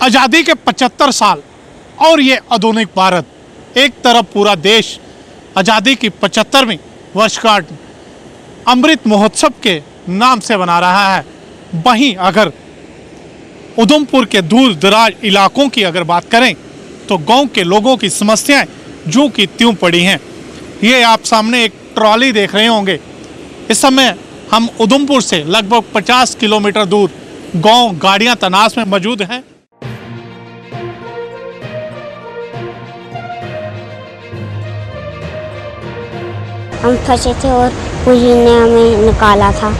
आज़ादी के 75 साल और ये आधुनिक भारत, एक तरफ पूरा देश आज़ादी की 75वीं वर्षगांठ अमृत महोत्सव के नाम से मना रहा है। वहीं अगर उधमपुर के दूर दराज इलाकों की अगर बात करें तो गांव के लोगों की समस्याएं जो कि त्यों पड़ी हैं। ये आप सामने एक ट्रॉली देख रहे होंगे। इस समय हम उधमपुर से लगभग 50 किलोमीटर दूर गांव गाड़ियां तनास में मौजूद हैं। हम फंसे थे और पुलिस ने हमें निकाला था।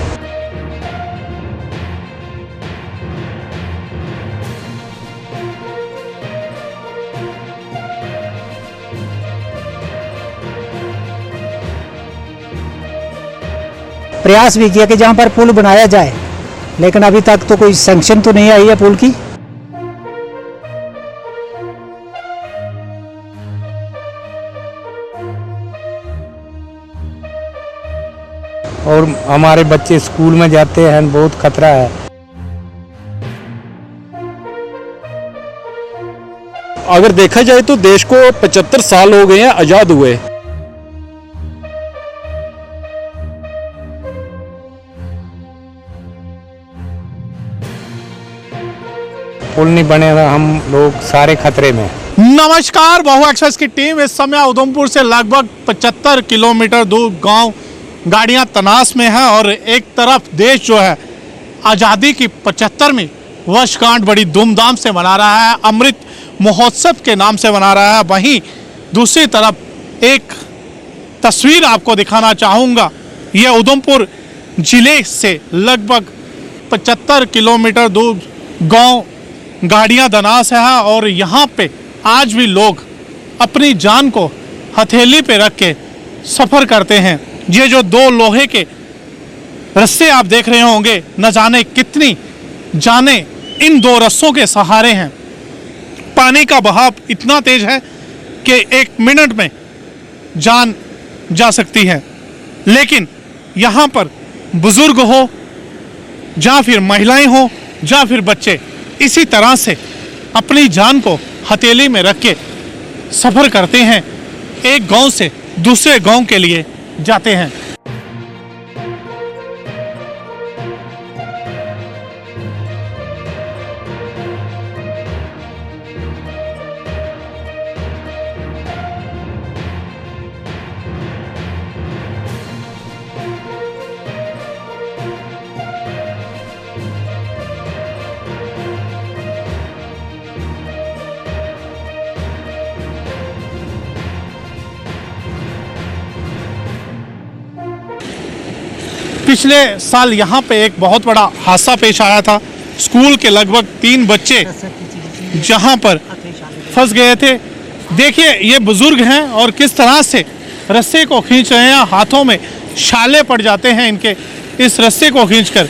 प्रयास भी किया कि जहाँ पर पुल बनाया जाए, लेकिन अभी तक तो कोई सैंक्शन तो नहीं आई है पुल की। और हमारे बच्चे स्कूल में जाते हैं, बहुत खतरा है। अगर देखा जाए तो देश को 75 साल हो गए हैं आजाद हुए। पुल नहीं बनेगा, हम लोग सारे खतरे में। नमस्कार, बहु एक्सप्रेस की टीम इस समय उधमपुर से लगभग 75 किलोमीटर दूर गांव गाड़ियां तनास में है और एक तरफ देश जो है आज़ादी की 75वीं वर्षगांठ बड़ी धूमधाम से मना रहा है, अमृत महोत्सव के नाम से मना रहा है। वहीं दूसरी तरफ एक तस्वीर आपको दिखाना चाहूँगा। यह उधमपुर जिले से लगभग 75 किलोमीटर दूर गांव गाड़ियां तनास है और यहाँ पे आज भी लोग अपनी जान को हथेली पे रख के सफ़र करते हैं। ये जो दो लोहे के रस्से आप देख रहे होंगे, न जाने कितनी जाने इन दो रस्सों के सहारे हैं। पानी का बहाव इतना तेज है कि 1 मिनट में जान जा सकती है, लेकिन यहाँ पर बुजुर्ग हो या फिर महिलाएं हो या फिर बच्चे इसी तरह से अपनी जान को हथेली में रख के सफ़र करते हैं, एक गांव से दूसरे गांव के लिए जाते हैं। पिछले साल यहाँ पे एक बहुत बड़ा हादसा पेश आया था। स्कूल के लगभग 3 बच्चे जहाँ पर फंस गए थे। देखिए ये बुजुर्ग हैं और किस तरह से रस्से को खींच रहे हैं, हाथों में छाले पड़ जाते हैं इनके इस रस्से को खींचकर,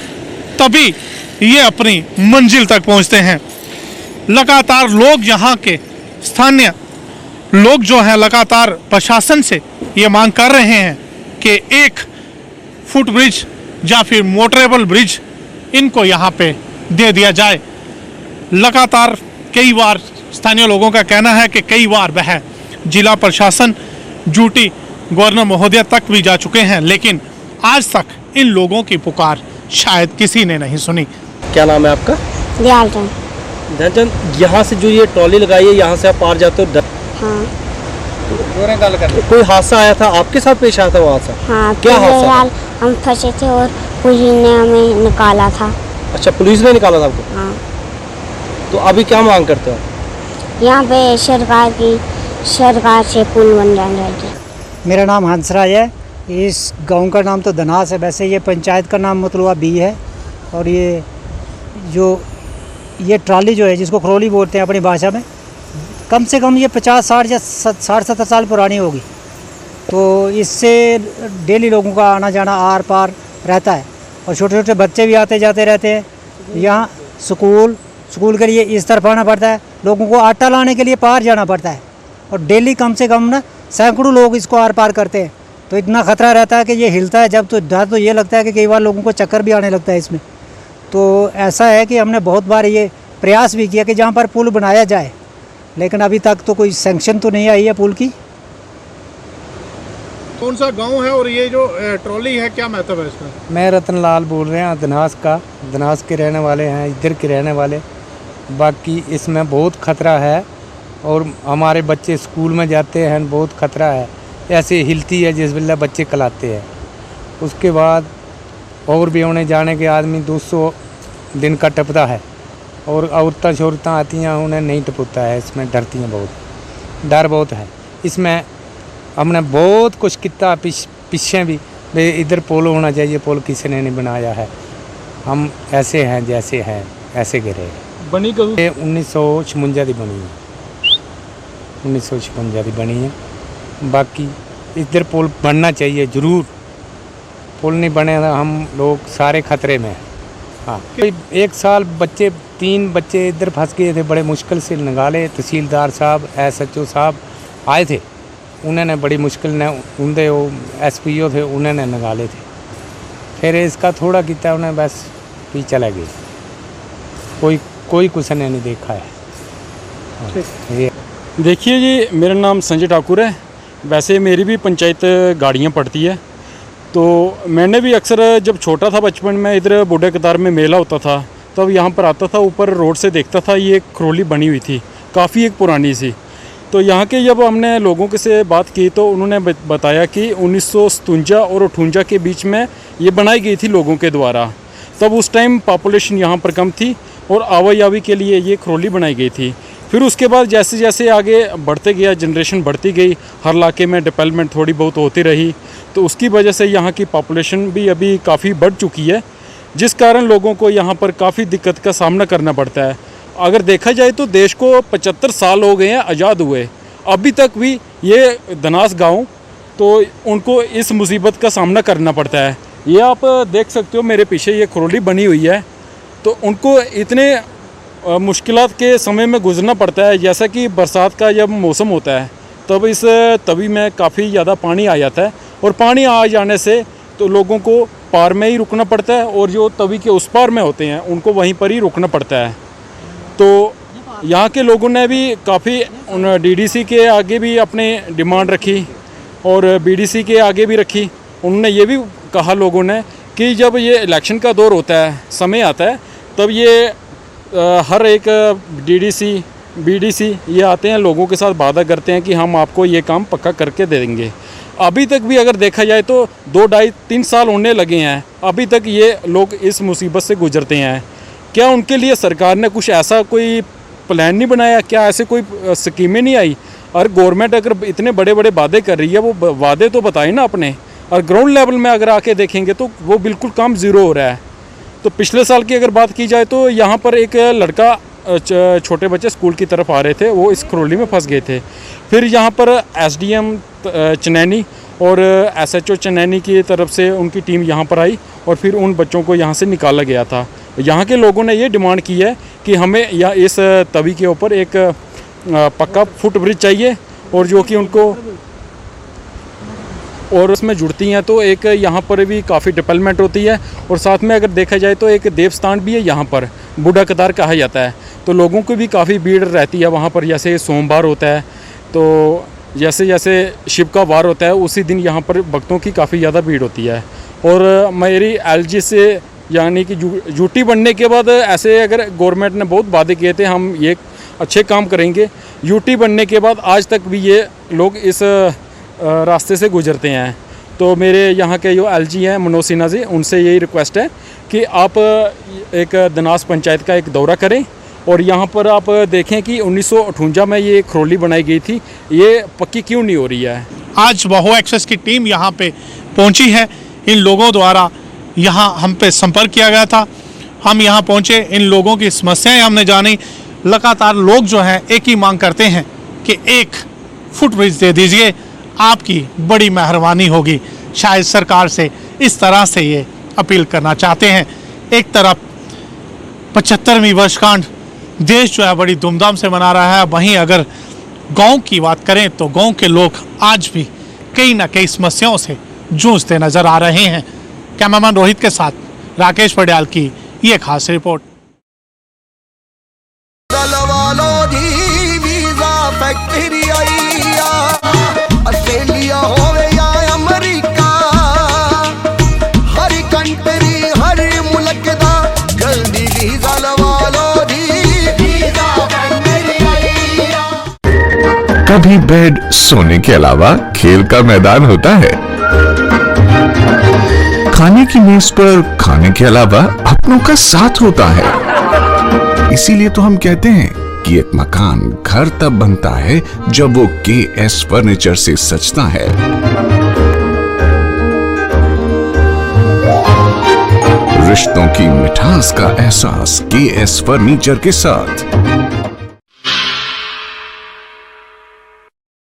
तभी ये अपनी मंजिल तक पहुँचते हैं। लगातार लोग यहाँ के स्थानीय लोग जो हैं लगातार प्रशासन से ये मांग कर रहे हैं कि एक फुट ब्रिज या फिर मोटरेबल ब्रिज इनको यहाँ पे दे दिया जाए। लगातार कई बार स्थानीय लोगों का कहना है कि कई बार वह जिला प्रशासन ड्यूटी गवर्नर महोदय तक भी जा चुके हैं, लेकिन आज तक इन लोगों की पुकार शायद किसी ने नहीं सुनी। क्या नाम है आपका? दयाल धनचंद, यहाँ से जो ये ट्रॉली लगाई है, यहाँ से आप पार जाते हो? हाँ। कोई हादसा आया था, आपके साथ पेश आया था वहाँ से? हाँ, क्या हादसा? हम फंसे थे और पुलिस ने हमें निकाला था। अच्छा, पुलिस ने निकाला था आपको? हाँ। तो अभी क्या मांग करते हो? यहाँ पे सरकार से पुल बन जाना चाहिए। मेरा नाम हंसराज है। इस गांव का नाम तो धनास है, वैसे ये पंचायत का नाम मतलुआ बी है। और ये ट्राली जो है, जिसको खरोली बोलते हैं अपनी भाषा में, कम से कम ये 50-60 या 60-70 साल पुरानी होगी। तो इससे डेली लोगों का आना जाना आर पार रहता है और छोटे छोटे बच्चे भी आते जाते रहते हैं। यहाँ स्कूल के लिए इस तरफ आना पड़ता है, लोगों को आटा लाने के लिए पार जाना पड़ता है और डेली कम से कम सैकड़ों लोग इसको आर पार करते हैं। तो इतना ख़तरा रहता है कि ये हिलता है जब, तो डर तो ये लगता है कि कई बार लोगों को चक्कर भी आने लगता है इसमें। तो ऐसा है कि हमने बहुत बार ये प्रयास भी किया कि जहाँ पर पुल बनाया जाए, लेकिन अभी तक तो कोई सैंक्शन तो नहीं आई है पुल की। कौन सा गांव है और ये जो ट्रॉली है क्या महत्व है इसका? मैं रतन लाल बोल रहे हैं धनास का, धनास के रहने वाले हैं, इधर के रहने वाले। बाकी इसमें बहुत ख़तरा है और हमारे बच्चे स्कूल में जाते हैं, बहुत ख़तरा है। ऐसे हिलती है जिस वेले बच्चे कलाते हैं। उसके बाद और भी होने जाने के आदमी 200 दिन का टपता है और औरतें शौरतें आती हैं, उन्हें नहीं टपता है। इसमें डरती हैं, बहुत डर बहुत है इसमें। हमने बहुत कुछ किया पीछे भी भाई इधर पुल होना चाहिए, पुल किसी ने नहीं बनाया है। हम ऐसे हैं जैसे हैं ऐसे गिरे। बनी कभी? ये 1956 की बनी है, 1956 की बनी है। बाकी इधर पुल बनना चाहिए ज़रूर। पुल नहीं बने तो हम लोग सारे खतरे में हैं। हाँ, एक साल बच्चे 3 बच्चे इधर फंस गए थे, बड़े मुश्किल से निकाले। तहसीलदार साहब SHO साहब आए थे, उन्होंने बड़ी मुश्किल ने उनके वो SPO थे, उन्होंने निकाले थे। फिर इसका थोड़ा किया उन्हें, बस भी चला गए। कोई कुछ ने नहीं देखा है। ये देखिए जी, मेरा नाम संजय ठाकुर है। वैसे मेरी भी पंचायत गाड़ियाँ पड़ती है, तो मैंने भी अक्सर जब छोटा था बचपन में इधर बूढ़े कतार में मेला होता था तब यहाँ पर आता था, ऊपर रोड से देखता था ये एक खरोली बनी हुई थी, काफ़ी एक पुरानी सी। तो यहाँ के जब हमने लोगों के से बात की तो उन्होंने बताया कि 1957 और 58 के बीच में ये बनाई गई थी लोगों के द्वारा। तब उस टाइम पॉपुलेशन यहाँ पर कम थी और आवाजाही के लिए ये खरोली बनाई गई थी। फिर उसके बाद जैसे जैसे आगे बढ़ते गया, जनरेशन बढ़ती गई, हर इलाके में डेवलपमेंट थोड़ी बहुत होती रही, तो उसकी वजह से यहाँ की पॉपुलेशन भी अभी काफ़ी बढ़ चुकी है, जिस कारण लोगों को यहाँ पर काफ़ी दिक्कत का सामना करना पड़ता है। अगर देखा जाए तो देश को 75 साल हो गए हैं आज़ाद हुए, अभी तक भी ये धनास गाँव तो उनको इस मुसीबत का सामना करना पड़ता है। ये आप देख सकते हो मेरे पीछे ये खरोली बनी हुई है, तो उनको इतने मुश्किलात के समय में गुजरना पड़ता है। जैसा कि बरसात का जब मौसम होता है तब इस तवी में काफ़ी ज़्यादा पानी आ जाता है और पानी आ जाने से तो लोगों को पार में ही रुकना पड़ता है और जो तवी के उस पार में होते हैं उनको वहीं पर ही रुकना पड़ता है। तो यहाँ के लोगों ने भी काफ़ी DDC के आगे भी अपने डिमांड रखी और BDC के आगे भी रखी। उन्होंने ये भी कहा लोगों ने कि जब ये इलेक्शन का दौर होता है, समय आता है, तब ये हर एक DDC BDC ये आते हैं, लोगों के साथ वादा करते हैं कि हम आपको ये काम पक्का करके दे देंगे। अभी तक भी अगर देखा जाए तो 2, 2.5, 3 साल होने लगे हैं, अभी तक ये लोग इस मुसीबत से गुजरते हैं। क्या उनके लिए सरकार ने कुछ ऐसा कोई प्लान नहीं बनाया? क्या ऐसे कोई स्कीमें नहीं आई? और गवर्नमेंट अगर इतने बड़े बड़े वादे कर रही है, वो वादे तो बताए ना अपने। और ग्राउंड लेवल में अगर आके देखेंगे तो वो बिल्कुल काम ज़ीरो हो रहा है। तो पिछले साल की अगर बात की जाए तो यहाँ पर एक लड़का, छोटे बच्चे स्कूल की तरफ आ रहे थे, वो इस खरोली में फंस गए थे। फिर यहाँ पर SDM चनैनी और SHO चनैनी की तरफ से उनकी टीम यहाँ पर आई और फिर उन बच्चों को यहाँ से निकाला गया था। यहाँ के लोगों ने ये डिमांड की है कि हमें या इस तवी के ऊपर एक पक्का फुट ब्रिज चाहिए और जो कि उनको और उसमें जुड़ती हैं तो एक यहाँ पर भी काफ़ी डेवलपमेंट होती है। और साथ में अगर देखा जाए तो एक देवस्थान भी है यहाँ पर, बूढ़ा कतार कहा जाता है, तो लोगों की भी काफ़ी भीड़ रहती है वहाँ पर। जैसे सोमवार होता है तो जैसे जैसे शिव का वार होता है उसी दिन यहाँ पर भक्तों की काफ़ी ज़्यादा भीड़ होती है। और मेरी LG से यानी कि यूटी बनने के बाद ऐसे अगर गवर्नमेंट ने बहुत वादे किए थे हम ये अच्छे काम करेंगे, यूटी बनने के बाद आज तक भी ये लोग इस रास्ते से गुजरते हैं। तो मेरे यहाँ के जो LG हैं मनोज सिन्हा जी, उनसे यही रिक्वेस्ट है कि आप एक धनास पंचायत का एक दौरा करें और यहाँ पर आप देखें कि 1958 में ये खरोली बनाई गई थी, ये पक्की क्यों नहीं हो रही है। आज बहु एक्सेस की टीम यहाँ पे पहुँची है। इन लोगों द्वारा यहाँ हम पे संपर्क किया गया था, हम यहाँ पहुँचे, इन लोगों की समस्याएं हमने जानी। लगातार लोग जो हैं एक ही मांग करते हैं कि एक फुट ब्रिज दे दीजिए, आपकी बड़ी मेहरबानी होगी। शायद सरकार से इस तरह से ये अपील करना चाहते हैं। एक तरफ 75वीं वर्षगांठ देश जो है बड़ी धूमधाम से मना रहा है, वहीं अगर गांव की बात करें तो गांव के लोग आज भी कई ना कई समस्याओं से जूझते नजर आ रहे हैं। कैमरामैन रोहित के साथ राकेश पटियाल की ये खास रिपोर्ट। लगदा जल्दी वीजा लवा लो जी वीजा कभी बेड सोने के अलावा खेल का मैदान होता है। खाने की मेज पर खाने के अलावा अपनों का साथ होता है। इसीलिए तो हम कहते हैं कि एक मकान घर तब बनता है जब वो KS फर्नीचर से सजता है। रिश्तों की मिठास का एहसास KS फर्नीचर के साथ।